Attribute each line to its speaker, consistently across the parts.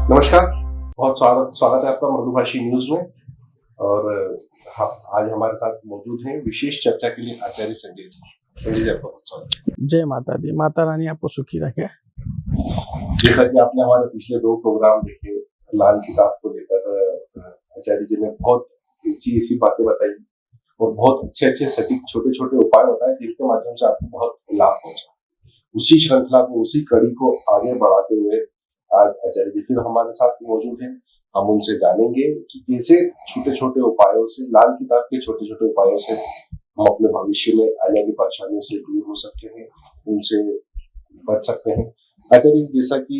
Speaker 1: नमस्कार, बहुत स्वागत स्वागत है आपका मृदुभाषी न्यूज में। और हाँ, आज हमारे साथ मौजूद हैं विशेष चर्चा के लिए आचार्य संजय जी। संजय जी, आपका बहुत स्वागत है।
Speaker 2: जय माता दी, माता रानी आपको सुखी रखे।
Speaker 1: जैसा कि आपने हमारे पिछले 2 प्रोग्राम देखे, लाल किताब को लेकर आचार्य जी ने बहुत ऐसी बातें बताई और बहुत अच्छे सटीक छोटे उपाय बताए जिनके माध्यम से आपको बहुत लाभ पहुंचा। उसी श्रृंखला को, उसी कड़ी को आगे बढ़ाते हुए आज आचार्य जी फिर हमारे साथ मौजूद हैं। हम उनसे जानेंगे कि कैसे छोटे उपायों से, लाल किताब के छोटे उपायों से हम अपने भविष्य में आने वाली परेशानियों से दूर हो सकते हैं, उनसे बच सकते हैं। आचार्य जी, जैसा कि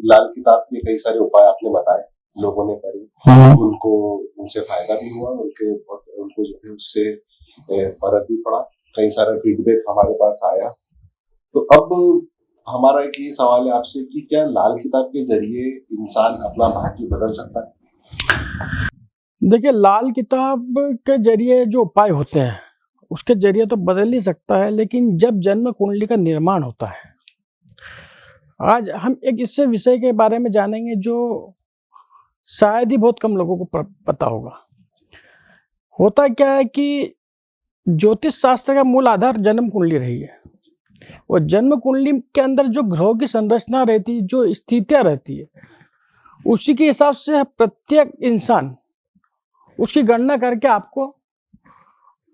Speaker 1: लाल किताब के कई सारे उपाय आपने बताए, लोगों ने करे, उनको उनसे फायदा भी हुआ, उनको जो है उससे फर्क भी पड़ा, कई सारा फीडबैक हमारे पास आया। तो अब हमारा एक ये सवाल है आपसे कि क्या लाल किताब के जरिए इंसान अपना भाग्य बदल सकता है?
Speaker 2: देखिए, लाल किताब के जरिए जो उपाय होते हैं उसके जरिए तो बदल ही सकता है, लेकिन जब जन्म कुंडली का निर्माण होता है, आज हम एक इससे विषय के बारे में जानेंगे जो शायद ही बहुत कम लोगों को पता होगा। होता क्या है कि ज्योतिष शास्त्र का मूल आधार जन्म कुंडली रही है, और जन्म कुंडली के अंदर जो ग्रहों की संरचना रहती है, जो स्थितियां रहती है, उसी के हिसाब से प्रत्येक इंसान उसकी गणना करके आपको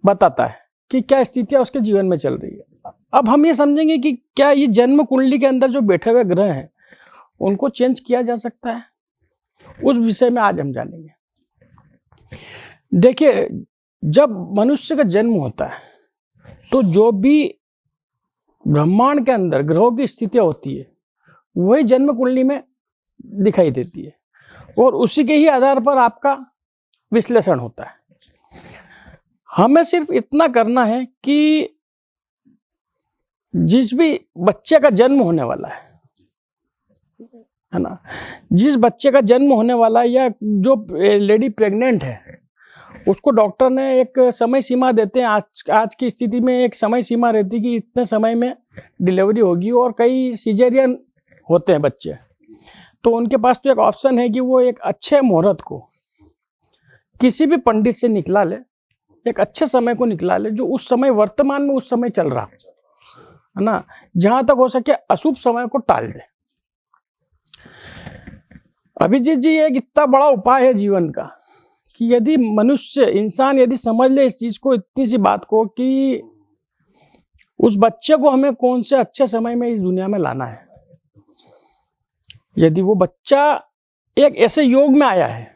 Speaker 2: बताता है कि क्या स्थितियां उसके जीवन में चल रही है। अब हम ये समझेंगे कि क्या ये जन्म कुंडली के अंदर जो बैठे हुए ग्रह हैं उनको चेंज किया जा सकता है, उस विषय में आज हम जानेंगे। देखिए, जब मनुष्य का जन्म होता है तो जो भी ब्रह्मांड के अंदर ग्रहों की स्थितियां होती है वही जन्म कुंडली में दिखाई देती है, और उसी के ही आधार पर आपका विश्लेषण होता है। हमें सिर्फ इतना करना है कि जिस भी बच्चे का जन्म होने वाला है ना, जिस बच्चे का जन्म होने वाला है या जो लेडी प्रेग्नेंट है, उसको डॉक्टर ने एक समय सीमा देते हैं। आज की स्थिति में एक समय सीमा रहती है कि इतने समय में डिलीवरी होगी, और कई सिजेरियन होते हैं बच्चे, तो उनके पास तो एक ऑप्शन है कि वो एक अच्छे मुहूर्त को किसी भी पंडित से निकला ले, एक अच्छे समय को निकला ले जो उस समय वर्तमान में उस समय चल रहा है ना, जहां तक हो सके अशुभ समय को टाल दे। अभिजीत जी, एक इतना बड़ा उपाय है जीवन का कि यदि मनुष्य, इंसान यदि समझ ले इस चीज को, इतनी सी बात को, कि उस बच्चे को हमें कौन से अच्छे समय में इस दुनिया में लाना है। यदि वो बच्चा एक ऐसे योग में आया है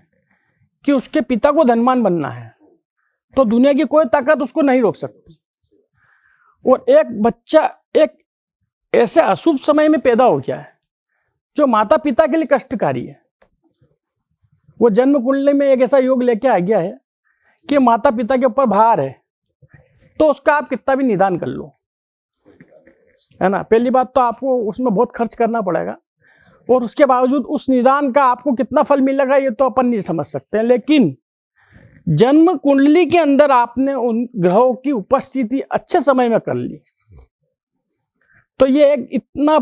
Speaker 2: कि उसके पिता को धनवान बनना है, तो दुनिया की कोई ताकत उसको नहीं रोक सकती। और एक बच्चा एक ऐसे अशुभ समय में पैदा हो गया है जो माता पिता के लिए कष्टकारी है, वो जन्म कुंडली में एक ऐसा योग लेके आ गया है कि माता पिता के ऊपर भार है, तो उसका आप कितना भी निदान कर लो, है ना, पहली बात तो आपको उसमें बहुत खर्च करना पड़ेगा, और उसके बावजूद उस निदान का आपको कितना फल मिलेगा ये तो अपन नहीं समझ सकते हैं। लेकिन जन्म कुंडली के अंदर आपने उन ग्रहों की उपस्थिति अच्छे समय में कर ली, तो ये एक इतना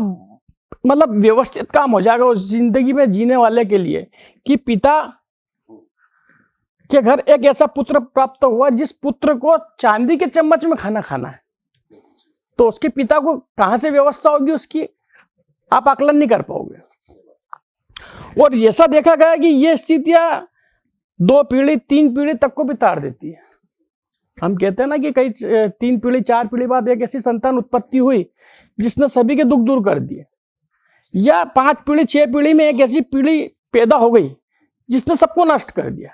Speaker 2: मतलब व्यवस्थित काम हो जाएगा उस जिंदगी में जीने वाले के लिए कि पिता के घर एक ऐसा पुत्र प्राप्त हुआ जिस पुत्र को चांदी के चम्मच में खाना खाना है, तो उसके पिता को कहां से व्यवस्था होगी उसकी, आप आकलन नहीं कर पाओगे। और ऐसा देखा गया कि ये स्थितियां 2 पीढ़ी 3 पीढ़ी तक को भी ताड़ देती है। हम कहते हैं ना कि कई 3 पीढ़ी 4 पीढ़ी बाद एक ऐसी संतान उत्पत्ति हुई जिसने सभी के दुख दूर कर दिए, या 5 पीढ़ी 6 पीढ़ी में एक ऐसी पीढ़ी पैदा हो गई जिसने सबको नष्ट कर दिया।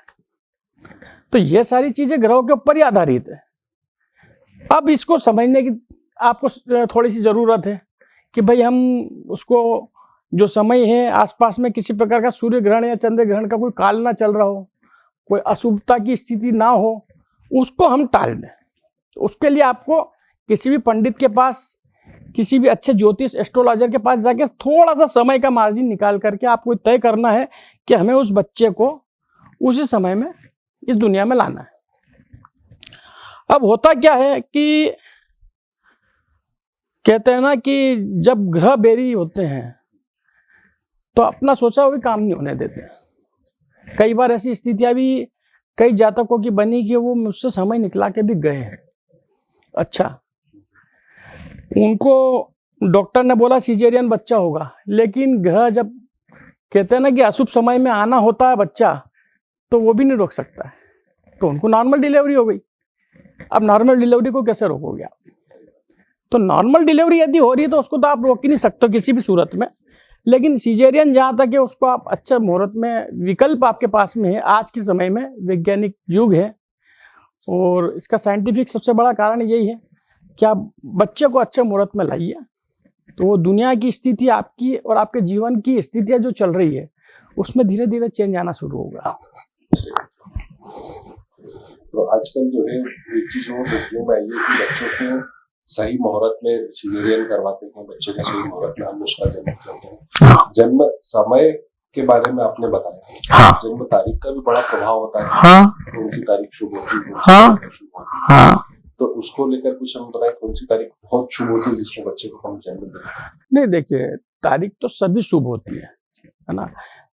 Speaker 2: तो ये सारी चीजें ग्रहों के ऊपर ही आधारित है। अब इसको समझने की आपको थोड़ी सी जरूरत है कि भाई हम उसको, जो समय है आसपास में किसी प्रकार का सूर्य ग्रहण या चंद्र ग्रहण का कोई काल ना चल रहा हो, कोई अशुभता की स्थिति ना हो, उसको हम टाल दें। तो उसके लिए आपको किसी भी पंडित के पास, किसी भी अच्छे ज्योतिष एस्ट्रोलॉजर के पास जाके थोड़ा सा समय का मार्जिन निकाल करके आपको तय करना है कि हमें उस बच्चे को उसी समय में इस दुनिया में लाना है। अब होता क्या है कि कहते हैं ना कि जब ग्रह बेरी होते हैं तो अपना सोचा हुआ भी काम नहीं होने देते। कई बार ऐसी स्थितियां भी कई जातकों की बनी कि वो मुझसे समय निकला के भी गए हैं। अच्छा, उनको डॉक्टर ने बोला सीजेरियन बच्चा होगा, लेकिन ग्रह जब कहते हैं ना कि अशुभ समय में आना होता है बच्चा, तो वो भी नहीं रोक सकता है, तो उनको नॉर्मल डिलीवरी हो गई। अब नॉर्मल डिलीवरी को कैसे रोकोगे आप? तो नॉर्मल डिलीवरी यदि हो रही है तो उसको तो आप रोक ही नहीं सकते किसी भी सूरत में। लेकिन सीजेरियन जहाँ तक है उसको आप अच्छा मुहूर्त में, विकल्प आपके पास में है। आज के समय में वैज्ञानिक युग है और इसका साइंटिफिक सबसे बड़ा कारण यही है कि आप बच्चे को अच्छे मुहूर्त में लाइए, तो वो दुनिया की स्थिति आपकी और आपके जीवन की स्थितियाँ जो चल रही है उसमें धीरे धीरे चेंज आना शुरू होगा।
Speaker 1: तो आजकल जो है एक चीज वो देखने में आई है कि बच्चों को सही मुहूर्त में सीजेरियन करवाते हैं, बच्चों का सही मुहूर्त में हम उसका जन्म करते हैं। जन्म समय के बारे में आपने बताया, जन्म तारीख का भी बड़ा प्रभाव होता है। कौन सी तारीख शुभ होती है, कौन सी तारीख शुभ होती है, तो उसको लेकर कुछ हम बताएं, कौन सी तारीख बहुत शुभ होती है जिसमें बच्चे को हम जन्म देते हैं?
Speaker 2: नहीं, देखिए तारीख तो सभी शुभ होती है ना,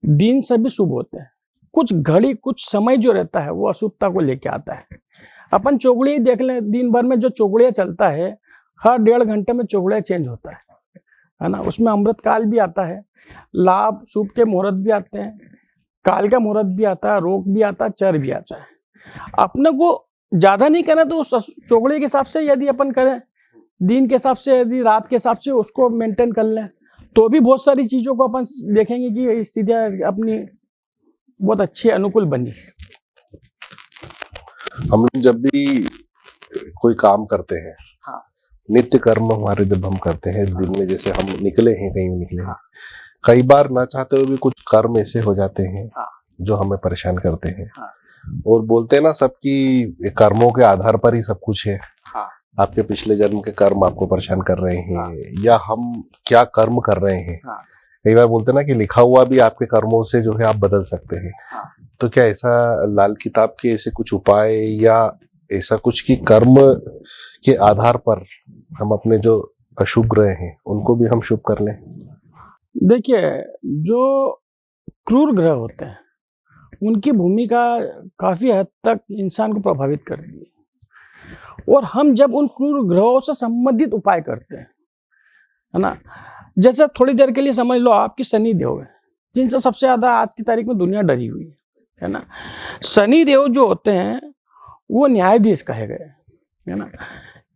Speaker 2: दिन सभी शुभ होते हैं। कुछ घड़ी, कुछ समय जो रहता है वो अशुभता को लेके आता है। अपन चौगड़िया देख लें, दिन भर में जो चौगड़िया चलता है, हर 1.5 घंटे में चौगड़िया चेंज होता है ना। उसमें अमृत काल भी आता है, लाभ शुभ के मुहूर्त भी आते हैं, काल का मुहूर्त भी आता है, रोग भी आता है, चर भी आता है। अपने को ज्यादा नहीं करना तो उस चौगड़िया के हिसाब से यदि अपन करें, दिन के हिसाब से, यदि रात के हिसाब से उसको मेंटेन कर लें, तो भी बहुत सारी चीजों को अपन देखेंगे कि स्थितियां अपनी बहुत अच्छी अनुकूल बनी।
Speaker 1: हम लोग जब भी कोई काम करते हैं,
Speaker 2: हाँ,
Speaker 1: नित्य कर्म हमारे जब हम करते हैं दिन में, जैसे हम निकले हैं, कहीं निकले हैं, कई बार ना चाहते हुए भी कुछ कर्म ऐसे हो जाते हैं जो हमें परेशान करते हैं। और बोलते हैं ना सबकी कर्मों के आधार पर ही सब कुछ है। आपके पिछले जन्म के कर्म आपको परेशान कर रहे हैं, या हम क्या कर्म कर रहे हैं। कई बार बोलते हैं ना कि लिखा हुआ भी आपके कर्मों से जो है आप बदल सकते हैं। तो क्या ऐसा लाल किताब के ऐसे कुछ उपाय या ऐसा कुछ की कर्म के आधार पर हम अपने जो अशुभ ग्रह हैं उनको भी हम शुभ कर लें?
Speaker 2: देखिए, जो क्रूर ग्रह होते हैं उनकी भूमिका काफी हद तक इंसान को प्रभावित करती है, और हम जब उन क्रूर ग्रहों से संबंधित उपाय करते हैं, है ना, जैसे थोड़ी देर के लिए समझ लो आपकी शनि देव है, जिनसे सबसे ज्यादा आज की तारीख में दुनिया डरी हुई है ना। शनि देव जो होते हैं वो न्यायाधीश कहे गए, है ना।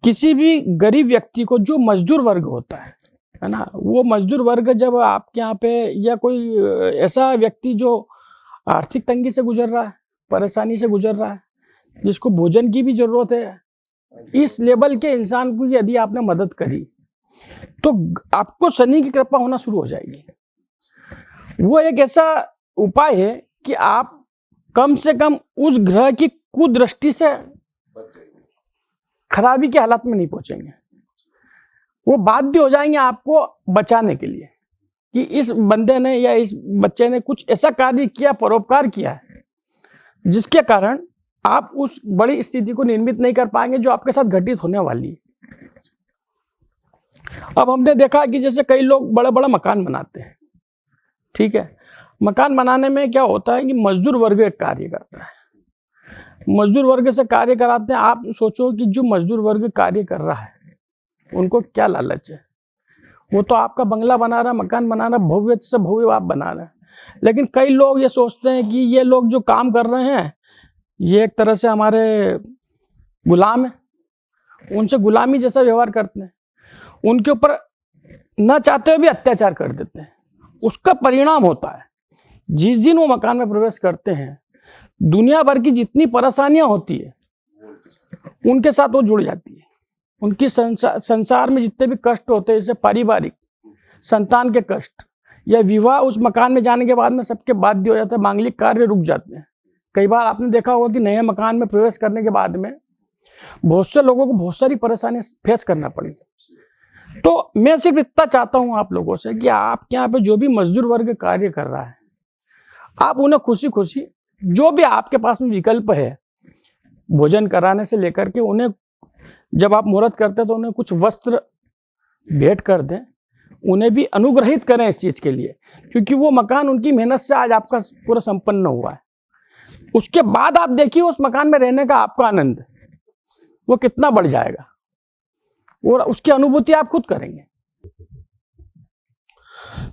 Speaker 2: किसी भी गरीब व्यक्ति को, जो मजदूर वर्ग होता है ना, वो मजदूर वर्ग जब आपके यहाँ पे, या कोई ऐसा व्यक्ति जो आर्थिक तंगी से गुजर रहा है, परेशानी से गुजर रहा है, जिसको भोजन की भी जरूरत है, इस लेवल के इंसान को यदि आपने मदद करी तो आपको शनि की कृपा होना शुरू हो जाएगी। वो एक ऐसा उपाय है कि आप कम से कम उस ग्रह की कुदृष्टि से खराबी के हालात में नहीं पहुंचेंगे। वो बाध्य हो जाएंगे आपको बचाने के लिए कि इस बंदे ने या इस बच्चे ने कुछ ऐसा कार्य किया, परोपकार किया है, जिसके कारण आप उस बड़ी स्थिति को निर्मित नहीं कर पाएंगे जो आपके साथ घटित होने वाली है। अब हमने देखा कि जैसे कई लोग बड़ा बड़ा मकान बनाते हैं, ठीक है। मकान बनाने में क्या होता है कि मजदूर वर्ग एक कार्य करता है, मजदूर वर्ग से कार्य कराते हैं। आप सोचो कि जो मजदूर वर्ग कार्य कर रहा है उनको क्या लालच है, वो तो आपका बंगला बना रहा, मकान बना रहा, भव्य से भव्य आप बना रहे हैं। लेकिन कई लोग ये सोचते हैं कि ये लोग जो काम कर रहे हैं ये एक तरह से हमारे गुलाम है, उनसे गुलामी जैसा व्यवहार करते हैं, उनके ऊपर न चाहते हुए भी अत्याचार कर देते हैं। उसका परिणाम होता है जिस दिन वो मकान में प्रवेश करते हैं, दुनिया भर की जितनी परेशानियां होती है उनके साथ वो जुड़ जाती है। उनकी संसार में जितने भी कष्ट होते हैं, जैसे पारिवारिक, संतान के कष्ट या विवाह, उस मकान में जाने के बाद में सबके बाध्य हो जाता है, मांगलिक कार्य रुक जाते हैं। कई बार आपने देखा होगा कि नए मकान में प्रवेश करने के बाद में बहुत से लोगों को बहुत सारी परेशानी फेस करना पड़ी। तो मैं सिर्फ इतना चाहता हूं आप लोगों से कि आपके यहाँ पे जो भी मजदूर वर्ग कार्य कर रहा है, आप उन्हें खुशी खुशी, जो भी आपके पास में विकल्प है, भोजन कराने से लेकर के उन्हें जब आप मुहूर्त करते हैं तो उन्हें कुछ वस्त्र भेंट कर दें, उन्हें भी अनुग्रहित करें इस चीज के लिए, क्योंकि वो मकान उनकी मेहनत से आज आपका पूरा संपन्न हुआ है। उसके बाद आप देखिए उस मकान में रहने का आपका आनंद वो कितना बढ़ जाएगा, और उसकी अनुभूति आप खुद करेंगे।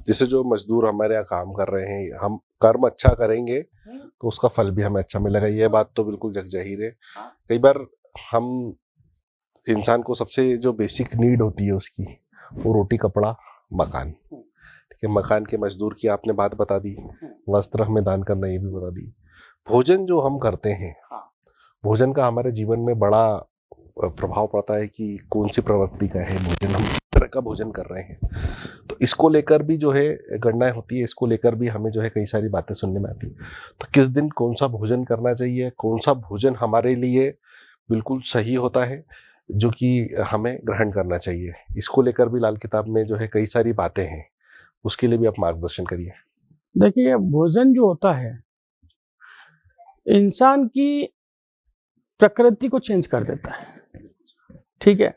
Speaker 1: जैसे जो मजदूर हमारे यहाँ काम कर रहे हैं, हम कर्म अच्छा करेंगे तो उसका फल भी हमें अच्छा मिलेगा, ये बात तो बिल्कुल जगजाहिर है। कई बार हम इंसान को सबसे जो बेसिक नीड होती है उसकी, वो रोटी कपड़ा मकान, ठीक है। मकान के मजदूर की आपने बात बता दी, वस्त्र हमें दान करना ये भी बता दी। भोजन जो हम करते हैं, भोजन का हमारे जीवन में बड़ा प्रभाव पड़ता है कि कौन सी प्रवृत्ति का है भोजन, हम किस तरह का भोजन कर रहे हैं। तो इसको लेकर भी जो है गणनाएं होती है, इसको लेकर भी हमें जो है कई सारी बातें सुनने में आती है। तो किस दिन कौन सा भोजन करना चाहिए, कौन सा भोजन हमारे लिए बिल्कुल सही होता है जो कि हमें ग्रहण करना चाहिए, इसको लेकर भी लाल किताब में जो है कई सारी बातें हैं, उसके लिए भी आप मार्गदर्शन करिए।
Speaker 2: देखिए, भोजन जो होता है इंसान की प्रकृति को चेंज कर देता है, ठीक है।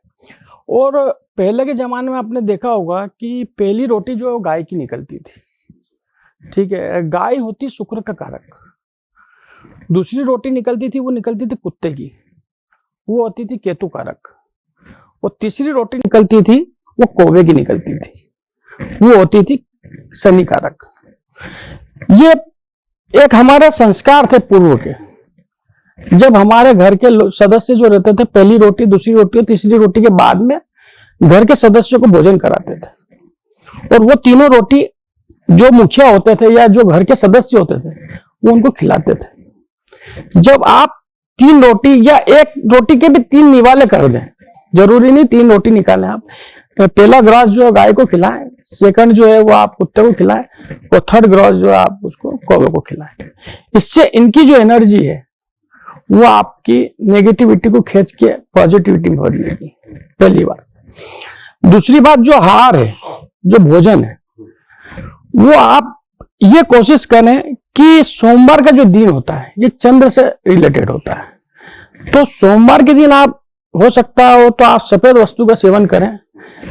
Speaker 2: और पहले के जमाने में आपने देखा होगा कि पहली रोटी जो गाय की निकलती थी, ठीक है, गाय होती शुक्र का कारक। दूसरी रोटी निकलती थी, वो निकलती थी कुत्ते की, वो होती थी केतु कारक। और तीसरी रोटी निकलती थी, वो कौवे की निकलती थी, वो होती थी शनि कारक। ये एक हमारे संस्कार थे पूर्व के। जब हमारे घर के सदस्य जो रहते थे, पहली रोटी, दूसरी रोटी और तीसरी रोटी के बाद में घर के सदस्यों को भोजन कराते थे, और वो तीनों रोटी जो मुखिया होते थे या जो घर के सदस्य होते थे वो उनको खिलाते थे। जब आप 3 रोटी या एक रोटी के भी 3 निवाले कर दें, जरूरी नहीं 3 रोटी निकालें, आप पहला ग्रास जो है गाय को खिलाएं, सेकंड जो है वो आप कुत्ते को खिलाएं, और थर्ड ग्रास जो है आप उसको कौवे को खिलाएं। इससे इनकी जो एनर्जी है वो आपकी नेगेटिविटी को खींच के पॉजिटिविटी में बदलेगी, पहली बात। दूसरी बात, जो आहार है, जो भोजन है, वो आप ये कोशिश करें कि सोमवार का जो दिन होता है ये चंद्र से रिलेटेड होता है। तो सोमवार के दिन आप हो सकता हो तो आप सफेद वस्तु का सेवन करें,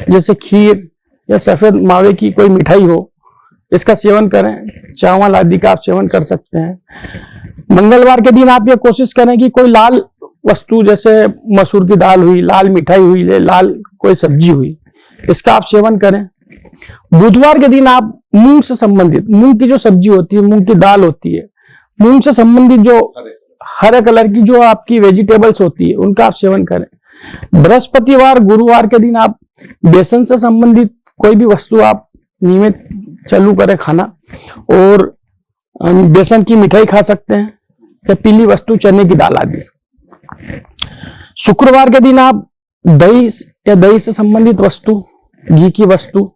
Speaker 2: जैसे खीर या सफेद मावे की कोई मिठाई हो, इसका सेवन करें। चावल आदि का आप सेवन कर सकते हैं। मंगलवार के दिन आप ये कोशिश करें कि कोई लाल वस्तु, जैसे मसूर की दाल हुई, लाल मिठाई हुई, लाल कोई सब्जी हुई, इसका आप सेवन करें। बुधवार के दिन आप मूंग से संबंधित, मूंग की जो सब्जी होती है, मूंग की दाल होती है, मूंग से संबंधित जो हरे कलर की जो आपकी वेजिटेबल्स होती है उनका आप सेवन करें। बृहस्पतिवार, गुरुवार के दिन आप बेसन से संबंधित कोई भी वस्तु आप नियमित चालू करें खाना, और बेसन की मिठाई खा सकते हैं या पीली वस्तु चने की दाल आदि। शुक्रवार के दिन आप दही या दही से संबंधित वस्तु, घी की वस्तु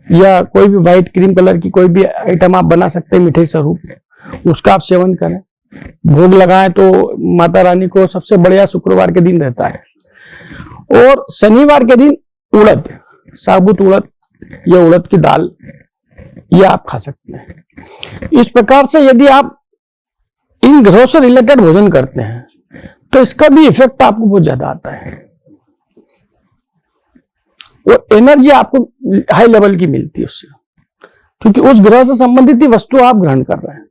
Speaker 2: या कोई भी व्हाइट क्रीम कलर की कोई भी आइटम आप बना सकते हैं मिठाई स्वरूप, उसका आप सेवन करें। भोग लगाएं तो माता रानी को सबसे बढ़िया शुक्रवार के दिन रहता है। और शनिवार के दिन उड़द, साबुत उड़द या उड़द की दाल, ये आप खा सकते हैं। इस प्रकार से यदि आप इन ग्रहों से रिलेटेड भोजन करते हैं तो इसका भी इफेक्ट आपको बहुत ज्यादा आता है, और एनर्जी आपको हाई लेवल की मिलती है उससे, क्योंकि उस ग्रह से संबंधित ही वस्तु आप ग्रहण कर रहे हैं।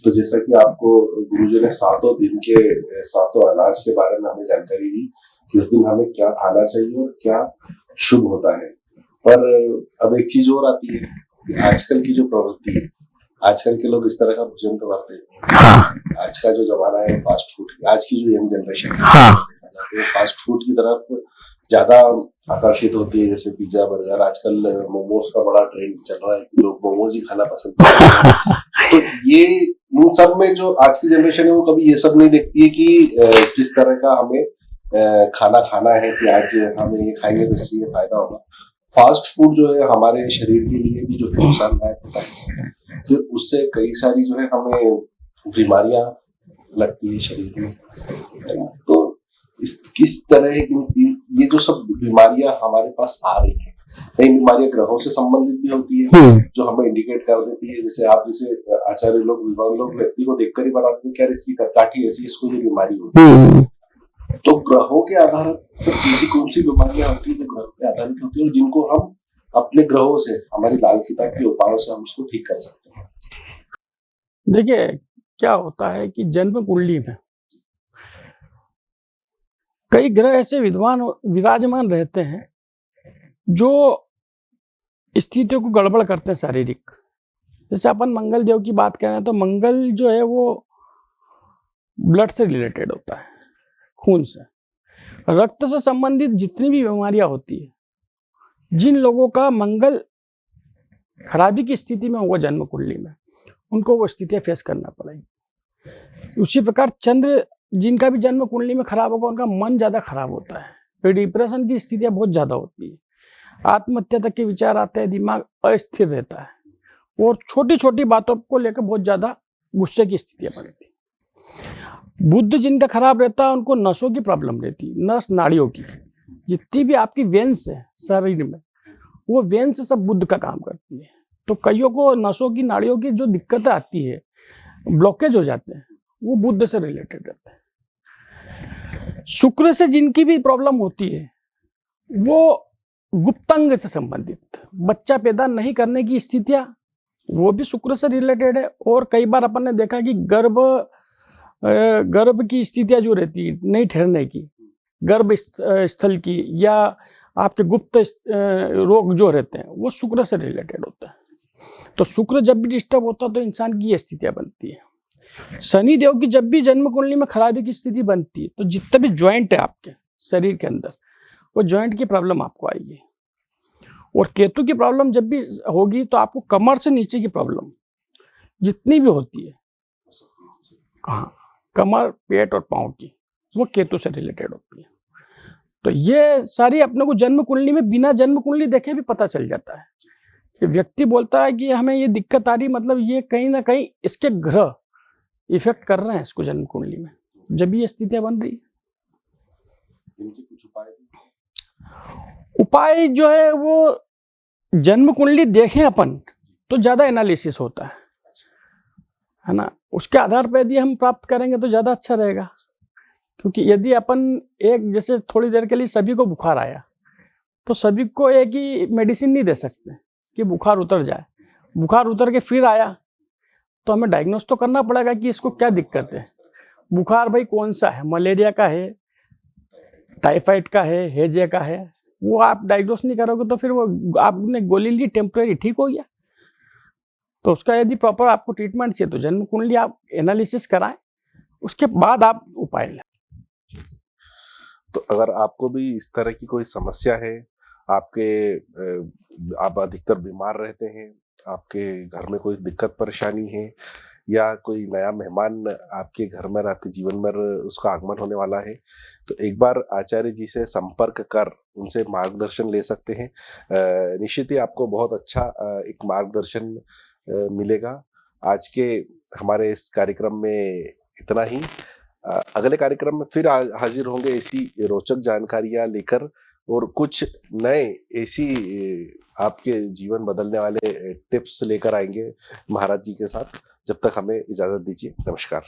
Speaker 1: तो जैसा कि आपको गुरुजी ने 7 दिन के 7 अनाज के बारे में हमें जानकारी दी, किस दिन हमें क्या खाना चाहिए और क्या शुभ होता है। पर अब एक चीज और आती है कि आजकल की जो प्रवृत्ति है, आजकल के लोग इस तरह का भोजन तो करते हैं। हाँ। आज का जो जमाना है फास्ट फूड, आज की जो यंग जनरेशन है, हाँ, फास्ट फूड की तरफ ज्यादा आकर्षित होती है, जैसे पिज्जा, बर्गर। आजकल मोमोज का बड़ा ट्रेंड चल रहा है, लोग मोमोज ही खाना पसंद करते हैं। तो ये इन सब में जो आज की जनरेशन है वो कभी ये सब नहीं देखती है कि किस तरह का हमें खाना खाना है, कि आज हमें ये खाएंगे तो इससे ये फायदा होगा। फास्ट फूड जो है हमारे शरीर के लिए भी जो है नुकसानदायक होता है, फिर उससे कई सारी जो है हमें बीमारियां लगती है शरीर में। तो किस तरह ये जो सब बीमारियां हमारे पास आ रही है, कई बीमारियां ग्रहों से संबंधित भी होती है जो हमें इंडिकेट कर देती है। जैसे आप जैसे आचार्य लोग, विद्वान लोग व्यक्ति को देखकर ही बताते हैं कि यार इसकी कटकाठी ऐसी, इसको ये बीमारी होती है। तो ग्रहों के आधार पर ऐसी कौन सी बीमारियां होती है जो ग्रहों पे आधारित होती है और जिनको हम अपने ग्रहों से, हमारी लाल किताब के उपायों से हम उसको ठीक कर सकते हैं?
Speaker 2: देखिए, क्या होता है कि जन्म कुंडली में कई ग्रह ऐसे विराजमान रहते हैं जो स्थितियों को गड़बड़ करते हैं शारीरिक। जैसे अपन मंगल देव की बात करें तो मंगल जो है वो ब्लड से रिलेटेड होता है, खून से, रक्त से संबंधित जितनी भी बीमारियां होती है, जिन लोगों का मंगल खराबी की स्थिति में होगा जन्म कुंडली में, उनको वो स्थितियां फेस करना पड़ेगी। उसी प्रकार चंद्र जिनका भी जन्म कुंडली में खराब होगा, उनका मन ज्यादा खराब होता है, फिर डिप्रेशन की स्थितियां बहुत ज्यादा होती है, आत्महत्या तक के विचार आते हैं, दिमाग अस्थिर रहता है और छोटी छोटी बातों को लेकर बहुत ज्यादा गुस्से की स्थितियां बनती है। बुध जिनका खराब रहता है, उनको नसों की प्रॉब्लम रहती है, नस नाड़ियों की, जितनी भी आपकी वेन्स है शरीर में, वो वेन्स सब बुध का काम करती है। तो कईयों को नसों की नाड़ियों की जो दिक्कतें आती है, ब्लॉकेज हो जाते हैं, वो बुध से रिलेटेड रहते हैं। शुक्र से जिनकी भी प्रॉब्लम होती है, वो गुप्तांग से संबंधित, बच्चा पैदा नहीं करने की स्थितियां, वो भी शुक्र से रिलेटेड है। और कई बार अपन ने देखा कि गर्भ की स्थितियां जो रहती है नहीं ठहरने की, गर्भ स्थल की, या आपके गुप्त रोग जो रहते हैं, वो शुक्र से रिलेटेड होता है। तो शुक्र जब भी डिस्टर्ब होता है तो इंसान की ये स्थितियां बनती है। शनि देव की जब भी जन्म कुंडली में खराबी की स्थिति बनती है, तो जितने भी ज्वाइंट है आपके शरीर के अंदर, वो ज्वाइंट की प्रॉब्लम आपको आएगी। और केतु की प्रॉब्लम जब भी होगी तो आपको कमर से नीचे की प्रॉब्लम जितनी भी होती है, हाँ, कमर, पेट और पाँव की, वो केतु से रिलेटेड होती है। तो ये सारी अपने को जन्म कुंडली में बिना जन्म कुंडली देखे भी पता चल जाता है कि व्यक्ति बोलता है कि हमें ये दिक्कत आ रही, मतलब ये कहीं ना कहीं इसके ग्रह इफेक्ट कर रहे हैं इसको जन्म कुंडली में, जब ये स्थितियां बन रही है।
Speaker 1: इनके कुछ
Speaker 2: उपाय जो है वो जन्म कुंडली देखें अपन तो ज्यादा एनालिसिस होता है ना, उसके आधार पर यदि हम प्राप्त करेंगे तो ज्यादा अच्छा रहेगा। क्योंकि यदि अपन एक, जैसे थोड़ी देर के लिए सभी को बुखार आया, तो सभी को एक ही मेडिसिन नहीं दे सकते कि बुखार उतर जाए। बुखार उतर के फिर आया तो हमें डायग्नोस तो करना पड़ेगा कि इसको क्या दिक्कत है। बुखार भाई कौन सा है, मलेरिया का है, टाइफाइड का है, हेजे का है, वो आप डायग्नोस नहीं करोगे तो फिर वो आपने गोली ली, टेम्परेरी ठीक हो गया। तो उसका यदि प्रॉपर आपको ट्रीटमेंट चाहिए तो जन्म कुंडली आप एनालिसिस कराएं, उसके बाद आप उपाय लें।
Speaker 1: तो अगर आपको भी इस तरह की कोई समस्या है, आप अधिकतर बीमार रहते हैं, आपके घर में कोई दिक्कत परेशानी है, या कोई नया मेहमान आपके घर में, आपके जीवन में उसका आगमन होने वाला है, तो एक बार आचार्य जी से संपर्क कर उनसे मार्गदर्शन ले सकते हैं। निश्चित ही आपको बहुत अच्छा एक मार्गदर्शन मिलेगा। आज के हमारे इस कार्यक्रम में इतना ही। अगले कार्यक्रम में फिर हाजिर होंगे ऐसी रोचक जानकारियां लेकर, और कुछ नए ऐसी आपके जीवन बदलने वाले टिप्स लेकर आएंगे महाराज जी के साथ। जब तक हमें इजाजत दीजिए, नमस्कार।